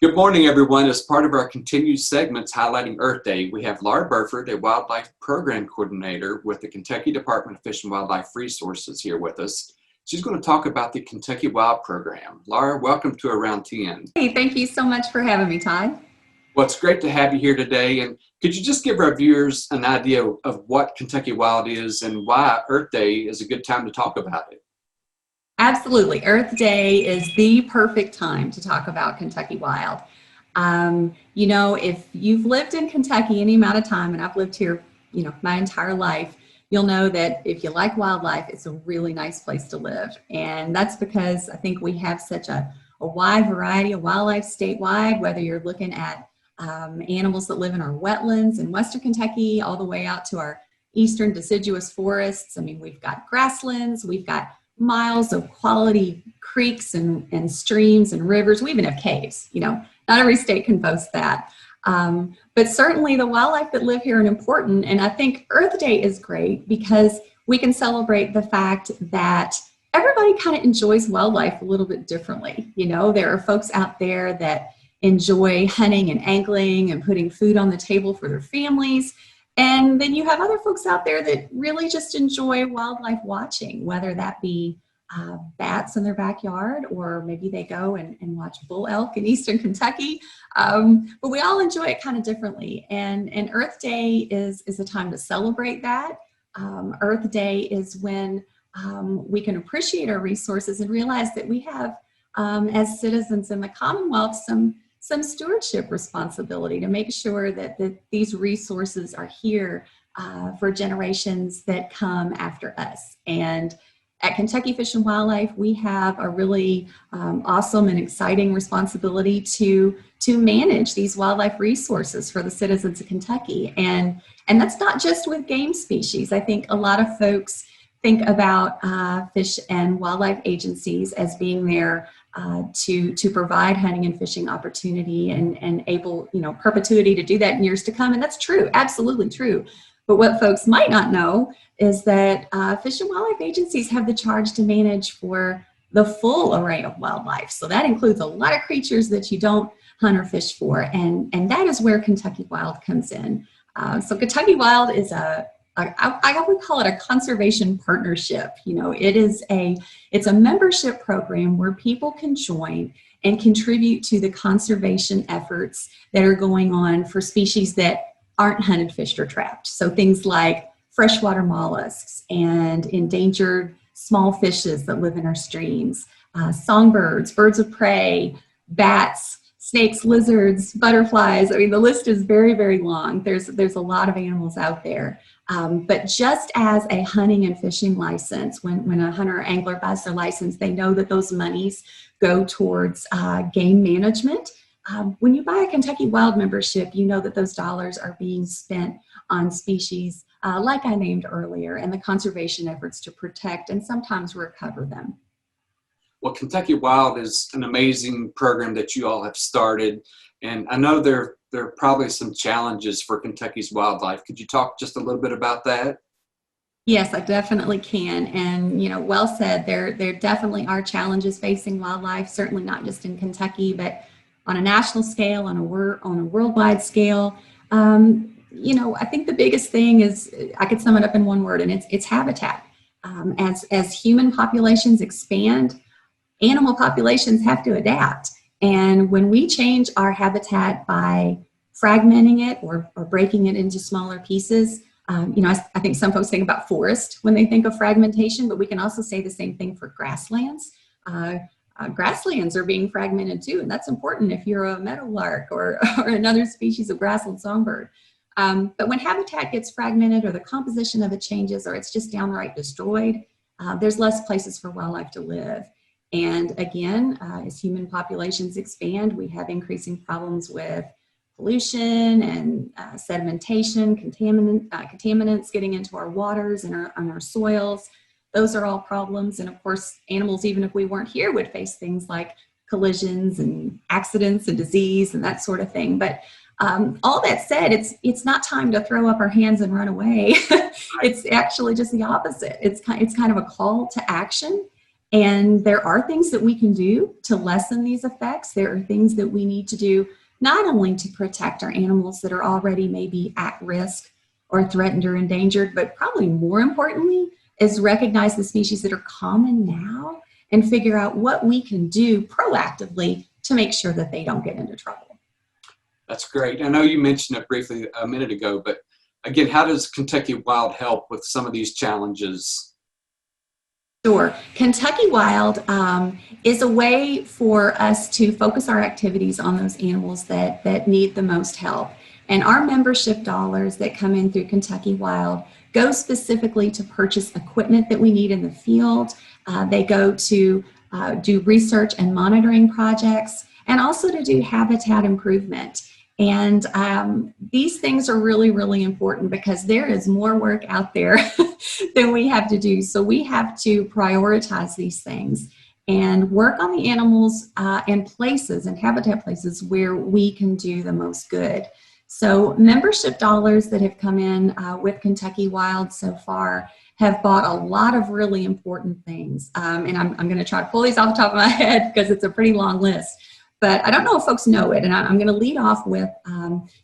Good morning, everyone. As part of our continued segments highlighting Earth Day, we have Laura Burford, a wildlife program coordinator with the Kentucky Department of Fish and Wildlife Resources, here with us. She's going to talk about the Kentucky Wild Program. Laura, welcome to Around 10. Hey, thank you so much for having me, Todd. Well, it's great to have you here today. And could you just give our viewers an idea of what Kentucky Wild is and why Earth Day is a good time to talk about it? Absolutely. Earth Day is the perfect time to talk about Kentucky Wild. If you've lived in Kentucky any amount of time, and I've lived here, my entire life, you'll know that if you like wildlife, it's a really nice place to live. And that's because I think we have such a wide variety of wildlife statewide, whether you're looking at animals that live in our wetlands in Western Kentucky, all the way out to our eastern deciduous forests. I mean, we've got grasslands, we've got miles of quality creeks and streams and rivers. We even have caves. Not every state can boast that. But certainly the wildlife that live here are important. And I think Earth Day is great because we can celebrate the fact that everybody kind of enjoys wildlife a little bit differently. There are folks out there that enjoy hunting and angling and putting food on the table for their families. And then you have other folks out there that really just enjoy wildlife watching, whether that be bats in their backyard, or maybe they go and watch bull elk in eastern Kentucky. But we all enjoy it kind of differently. And Earth Day is a time to celebrate that. Earth Day is when we can appreciate our resources and realize that we have, as citizens in the Commonwealth, some stewardship responsibility to make sure that these resources are here for generations that come after us. And at Kentucky Fish and Wildlife, we have a really awesome and exciting responsibility to manage these wildlife resources for the citizens of Kentucky. And that's not just with game species. I think a lot of folks think about fish and wildlife agencies as being there to provide hunting and fishing opportunity and able, perpetuity to do that in years to come. And that's true, absolutely true. But what folks might not know is that fish and wildlife agencies have the charge to manage for the full array of wildlife. So that includes a lot of creatures that you don't hunt or fish for. And that is where Kentucky Wild comes in. So Kentucky Wild is I would call it a conservation partnership. It's a membership program where people can join and contribute to the conservation efforts that are going on for species that aren't hunted, fished, or trapped. So things like freshwater mollusks and endangered small fishes that live in our streams, songbirds, birds of prey, bats, snakes, lizards, butterflies. I mean, the list is very, very long. There's a lot of animals out there. But just as a hunting and fishing license, when a hunter or angler buys their license, they know that those monies go towards game management. When you buy a Kentucky Wild membership, you know that those dollars are being spent on species like I named earlier, and the conservation efforts to protect and sometimes recover them. Well, Kentucky Wild is an amazing program that you all have started. And I know there are probably some challenges for Kentucky's wildlife. Could you talk just a little bit about that? Yes, I definitely can. And, well said, there definitely are challenges facing wildlife, certainly not just in Kentucky, but on a national scale, on a worldwide scale. I think the biggest thing is, I could sum it up in one word, and it's habitat. As human populations expand, animal populations have to adapt. And when we change our habitat by fragmenting it or breaking it into smaller pieces, I think some folks think about forest when they think of fragmentation, but we can also say the same thing for grasslands. Grasslands are being fragmented too, and that's important if you're a meadowlark or another species of grassland songbird. But when habitat gets fragmented, or the composition of it changes, or it's just downright destroyed, there's less places for wildlife to live. And again, as human populations expand, we have increasing problems with pollution and sedimentation, contaminants getting into our waters and our soils. Those are all problems. And of course, animals, even if we weren't here, would face things like collisions and accidents and disease and that sort of thing. But all that said, it's not time to throw up our hands and run away. It's actually just the opposite. It's kind of a call to action. And there are things that we can do to lessen these effects. There are things that we need to do not only to protect our animals that are already maybe at risk or threatened or endangered, but probably more importantly is recognize the species that are common now and figure out what we can do proactively to make sure that they don't get into trouble. That's great. I know you mentioned it briefly a minute ago, but again, how does Kentucky Wild help with some of these challenges? Sure. Kentucky Wild is a way for us to focus our activities on those animals that need the most help. And our membership dollars that come in through Kentucky Wild go specifically to purchase equipment that we need in the field. They go to do research and monitoring projects, and also to do habitat improvement. And these things are really, really important because there is more work out there than we have to do. So we have to prioritize these things and work on the animals and places and habitat places where we can do the most good. So membership dollars that have come in with Kentucky Wild so far have bought a lot of really important things. And I'm going to try to pull these off the top of my head because it's a pretty long list. But I don't know if folks know it, and I'm going to lead off with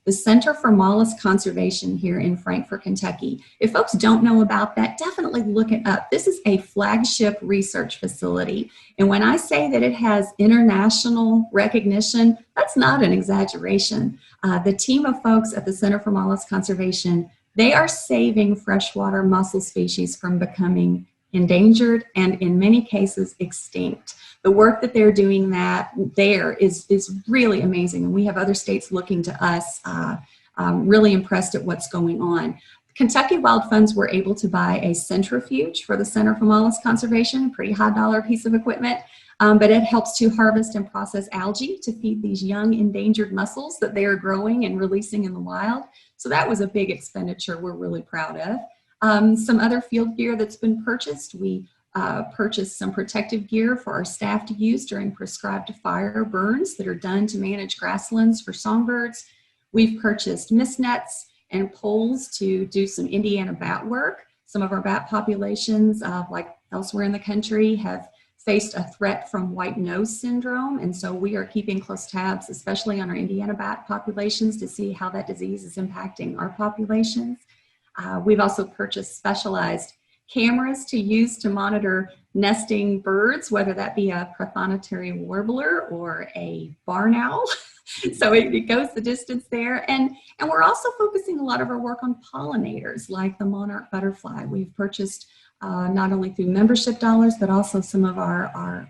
the Center for Mollusk Conservation here in Frankfort, Kentucky. If folks don't know about that, definitely look it up. This is a flagship research facility, and when I say that it has international recognition, that's not an exaggeration. The team of folks at the Center for Mollusk Conservation, they are saving freshwater mussel species from becoming endangered and in many cases extinct. The work that they're doing there is really amazing, and we have other states looking to us, really impressed at what's going on. Kentucky Wild Funds were able to buy a centrifuge for the Center for Mollusk Conservation, pretty high dollar piece of equipment, but it helps to harvest and process algae to feed these young endangered mussels that they are growing and releasing in the wild. So that was a big expenditure we're really proud of. Some other field gear that's been purchased. We purchased some protective gear for our staff to use during prescribed fire burns that are done to manage grasslands for songbirds. We've purchased mist nets and poles to do some Indiana bat work. Some of our bat populations, like elsewhere in the country, have faced a threat from white nose syndrome, and so we are keeping close tabs, especially on our Indiana bat populations, to see how that disease is impacting our populations. We've also purchased specialized cameras to use to monitor nesting birds, whether that be a prothonotary warbler or a barn owl. So it goes the distance there. And we're also focusing a lot of our work on pollinators like the monarch butterfly. We've purchased not only through membership dollars, but also some of our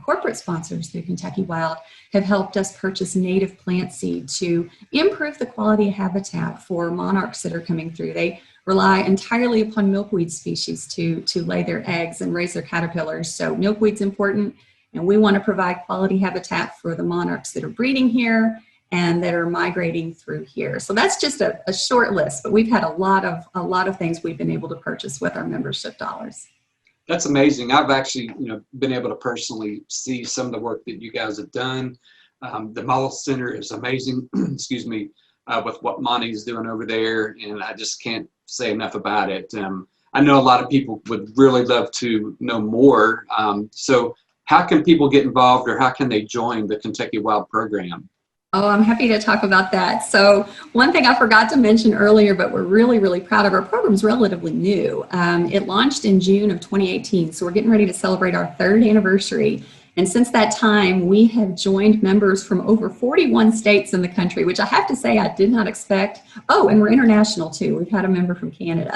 corporate sponsors through Kentucky Wild have helped us purchase native plant seed to improve the quality of habitat for monarchs that are coming through. They rely entirely upon milkweed species to lay their eggs and raise their caterpillars. So milkweed's important, and we want to provide quality habitat for the monarchs that are breeding here and that are migrating through here. So that's just a short list, but we've had a lot of things we've been able to purchase with our membership dollars. That's amazing. I've actually, been able to personally see some of the work that you guys have done. The Mollusk Center is amazing, excuse me, with what Monty's doing over there, and I just can't say enough about it. I know a lot of people would really love to know more. So how can people get involved, or how can they join the Kentucky Wild program? Oh, I'm happy to talk about that. So one thing I forgot to mention earlier, but we're really, really proud of, our program's relatively new. It launched in June of 2018, so we're getting ready to celebrate our 3rd anniversary. And since that time, we have joined members from over 41 states in the country, which I have to say I did not expect. Oh, and we're international too. We've had a member from Canada.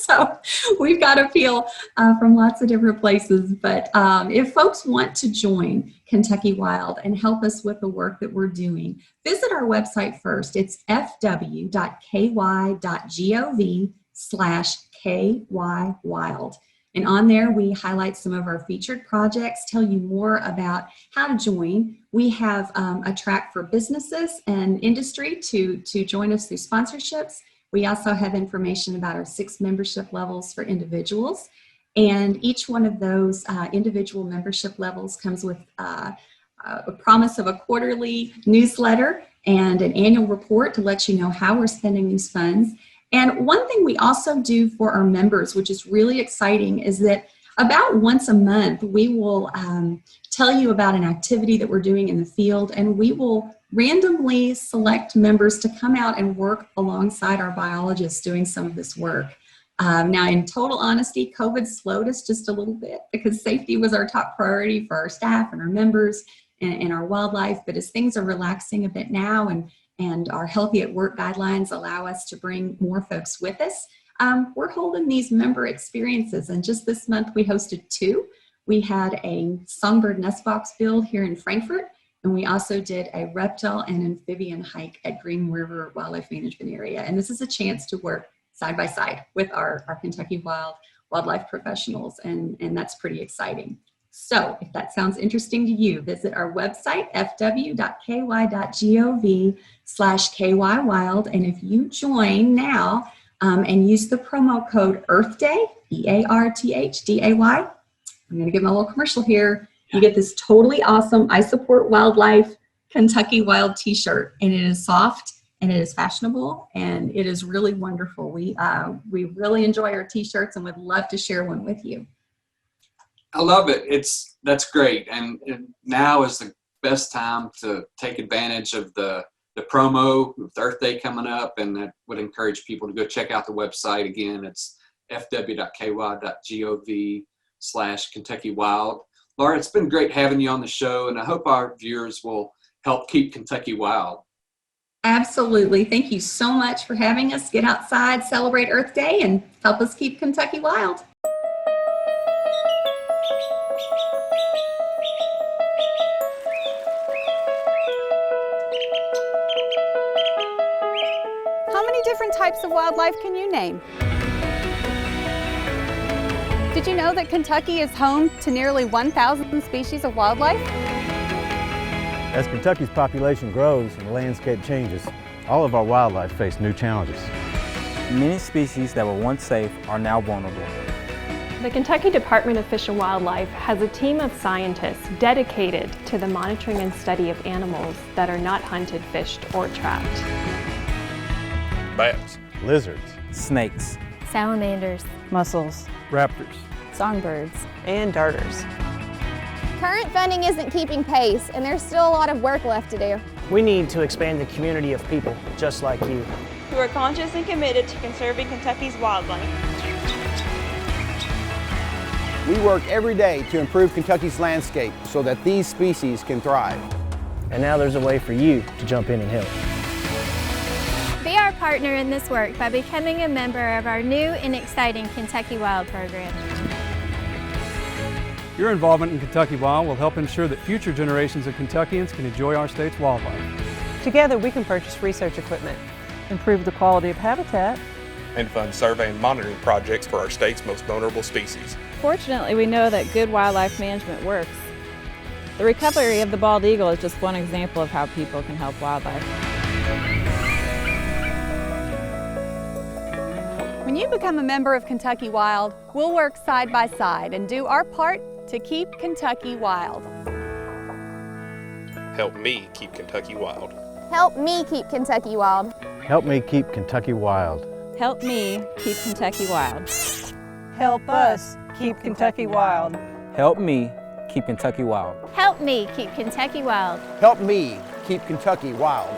So we've got appeal from lots of different places. But if folks want to join Kentucky Wild and help us with the work that we're doing, visit our website first. It's fw.ky.gov/KYWild. And on there, we highlight some of our featured projects, tell you more about how to join. We have a track for businesses and industry to join us through sponsorships. We also have information about our 6 membership levels for individuals. And each one of those individual membership levels comes with a promise of a quarterly newsletter and an annual report to let you know how we're spending these funds. And one thing we also do for our members, which is really exciting, is that about once a month, we will tell you about an activity that we're doing in the field, and we will randomly select members to come out and work alongside our biologists doing some of this work. Now, in total honesty, COVID slowed us just a little bit because safety was our top priority for our staff and our members and our wildlife. But as things are relaxing a bit now and our healthy at work guidelines allow us to bring more folks with us, we're holding these member experiences. And just this month, we hosted 2. We had a songbird nest box build here in Frankfurt, and we also did a reptile and amphibian hike at Green River Wildlife Management Area. And this is a chance to work side by side with our Kentucky wildlife professionals, and that's pretty exciting. So if that sounds interesting to you, visit our website, fw.ky.gov/kywild, and if you join now and use the promo code EarthDay, EARTHDAY, I'm going to give my little commercial here. You get this totally awesome I Support Wildlife Kentucky Wild t-shirt, and it is soft and it is fashionable and it is really wonderful. We really enjoy our t-shirts and would love to share one with you. I love it. That's great. And now is the best time to take advantage of the promo with Earth Day coming up, and I would encourage people to go check out the website. Again, it's fw.ky.gov/Kentucky Wild. Laura, it's been great having you on the show, and I hope our viewers will help keep Kentucky wild. Absolutely. Thank you so much for having us get outside, celebrate Earth Day, and help us keep Kentucky wild. How many different types of wildlife can you name? Did you know that Kentucky is home to nearly 1,000 species of wildlife? As Kentucky's population grows and the landscape changes, all of our wildlife face new challenges. Many species that were once safe are now vulnerable. The Kentucky Department of Fish and Wildlife has a team of scientists dedicated to the monitoring and study of animals that are not hunted, fished, or trapped. Bats, Lizards, Snakes, salamanders, mussels, raptors, songbirds, and darters. Current funding isn't keeping pace, and there's still a lot of work left to do. We need to expand the community of people just like you, who are conscious and committed to conserving Kentucky's wildlife. We work every day to improve Kentucky's landscape so that these species can thrive. And now there's a way for you to jump in and help. Be our partner in this work by becoming a member of our new and exciting Kentucky Wild program. Your involvement in Kentucky Wild will help ensure that future generations of Kentuckians can enjoy our state's wildlife. Together we can purchase research equipment, improve the quality of habitat, and fund survey and monitoring projects for our state's most vulnerable species. Fortunately, we know that good wildlife management works. The recovery of the bald eagle is just one example of how people can help wildlife. When you become a member of Kentucky Wild, we'll work side by side and do our part to keep Kentucky wild. Help me keep Kentucky wild. Help me keep Kentucky wild. Help me keep Kentucky wild. Help me keep Kentucky wild. Help us keep Kentucky wild. Help me keep Kentucky wild. Help me keep Kentucky wild. Help me keep Kentucky wild.